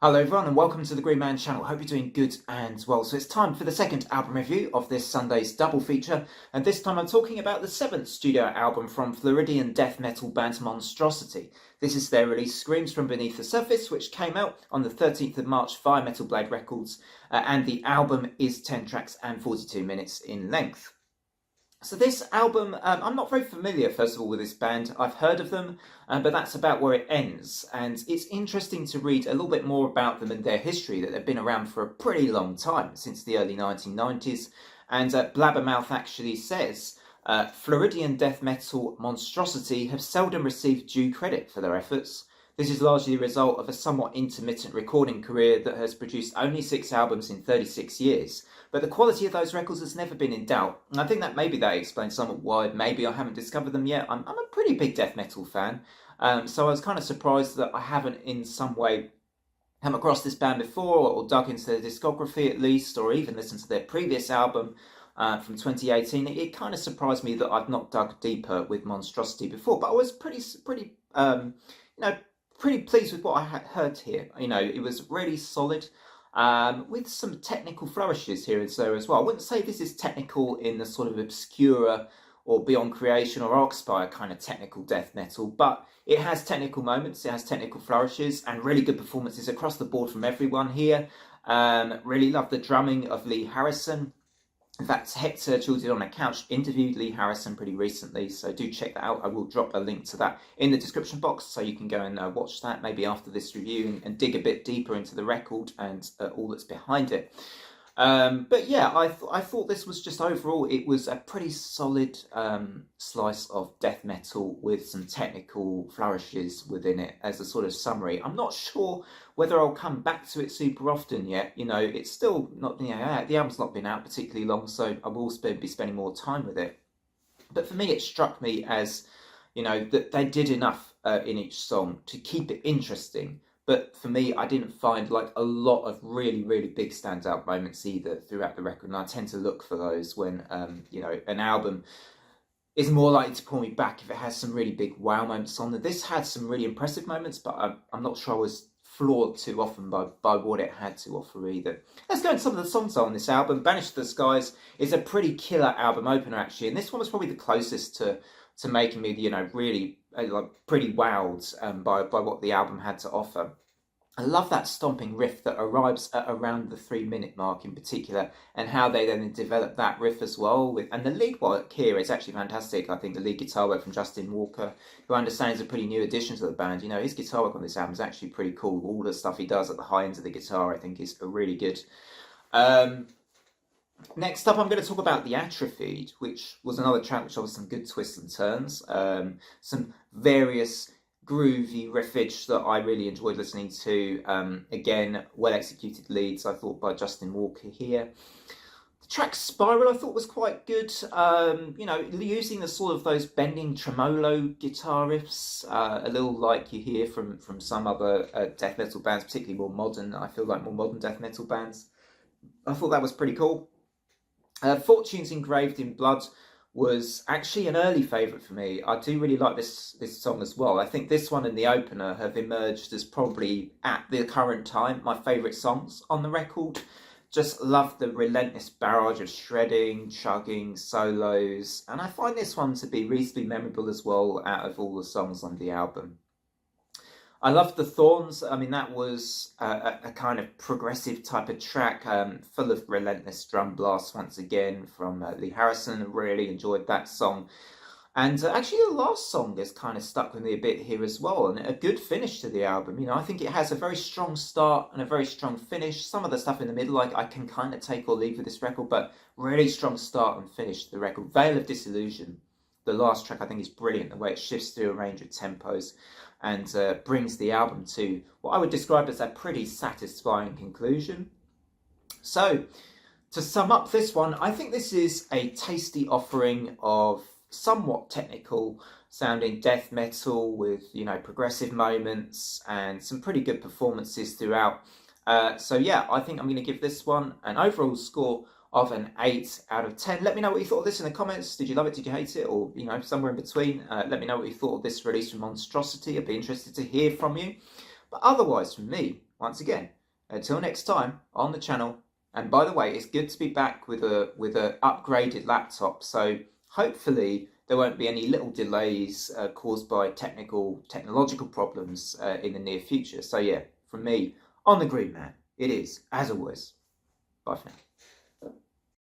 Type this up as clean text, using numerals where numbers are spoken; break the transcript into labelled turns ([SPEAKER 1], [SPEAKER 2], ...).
[SPEAKER 1] Hello everyone and welcome to the Green Man channel. Hope you're doing good and well. So it's time for the second album review of this Sunday's double feature, and this time I'm talking about the seventh studio album from Floridian death metal band Monstrosity. This is their release Screams from Beneath the Surface, which came out on the 13th of March via Metal Blade Records, and the album is 10 tracks and 42 minutes in length. So this album, I'm not very familiar, first of all, with this band. I've heard of them, but that's about where it ends. And it's interesting to read a little bit more about them and their history, that they've been around for a pretty long time, since the early 1990s. And Blabbermouth actually says, Floridian death metal Monstrosity have seldom received due credit for their efforts. This is largely the result of a somewhat intermittent recording career that has produced only 6 albums in 36 years. But the quality of those records has never been in doubt. And I think that maybe that explains somewhat why maybe I haven't discovered them yet. I'm a pretty big death metal fan. So I was kind of surprised that I haven't in some way come across this band before, or dug into their discography at least, or even listened to their previous album from 2018. It kind of surprised me that I've not dug deeper with Monstrosity before. But I was pretty pretty pleased with what I had heard here. It was really solid. With some technical flourishes here and there as well. I wouldn't say this is technical in the sort of obscure or Beyond Creation or Arcspire kind of technical death metal, but it has technical moments, it has technical flourishes, and really good performances across the board from everyone here. Really love the drumming of Lee Harrison. In fact, Hector Children on a Couch interviewed Lee Harrison pretty recently, so do check that out. I will drop a link to that in the description box, so you can go and watch that maybe after this review and dig a bit deeper into the record and all that's behind it. But yeah, I thought this was just overall, it was a pretty solid slice of death metal with some technical flourishes within it as a sort of summary. I'm not sure whether I'll come back to it super often yet. It's still not the album's not been out particularly long, so I will be spending more time with it. But for me, it struck me as, that they did enough in each song to keep it interesting. But for me, I didn't find like a lot of really, really big standout moments either throughout the record. And I tend to look for those when, an album is more likely to pull me back if it has some really big wow moments on there. This had some really impressive moments, but I'm not sure I was floored too often by what it had to offer either. Let's go into some of the songs on this album. Banished to the Skies is a pretty killer album opener, actually. And this one was probably the closest to making me, really pretty wowed by what the album had to offer. I love that stomping riff that arrives at around the 3-minute mark in particular, and how they then develop that riff as well. And the lead work here is actually fantastic. I think the lead guitar work from Justin Walker, who I understand is a pretty new addition to the band. His guitar work on this album is actually pretty cool. All the stuff he does at the high end of the guitar, I think, is really good. Next up, I'm going to talk about The Atrophied, which was another track which offers some good twists and turns. Some various groovy riffage that I really enjoyed listening to. Again, well-executed leads, I thought, by Justin Walker here. The track Spiral, I thought, was quite good. Using the sort of those bending tremolo guitar riffs, a little like you hear from some other death metal bands, particularly more modern, I feel like more modern death metal bands. I thought that was pretty cool. Fortunes Engraved in Blood was actually an early favourite for me. I do really like this song as well. I think this one and the opener have emerged as probably, at the current time, my favourite songs on the record. Just love the relentless barrage of shredding, chugging, solos, and I find this one to be reasonably memorable as well out of all the songs on the album. I loved The Thorns. I mean, that was a kind of progressive type of track, full of relentless drum blasts once again from Lee Harrison. Really enjoyed that song. And actually the last song has kind of stuck with me a bit here as well, and a good finish to the album. I think it has a very strong start and a very strong finish. Some of the stuff in the middle, I can kind of take or leave with this record, but really strong start and finish to the record. Veil of Disillusion, the last track, I think is brilliant, the way it shifts through a range of tempos and brings the album to what I would describe as a pretty satisfying conclusion. So, to sum up this one, I think this is a tasty offering of somewhat technical sounding death metal with, progressive moments and some pretty good performances throughout. So yeah, I think I'm going to give this one an overall score of an 8 out of 10. Let me know what you thought of this in the comments. Did you love it? Did you hate it? Or, somewhere in between. Let me know what you thought of this release from Monstrosity. I'd be interested to hear from you. But otherwise, from me, once again, until next time on the channel. And by the way, it's good to be back with a upgraded laptop. So hopefully there won't be any little delays caused by technological problems in the near future. So yeah, from me on the Green Man, it is, as always, bye for now.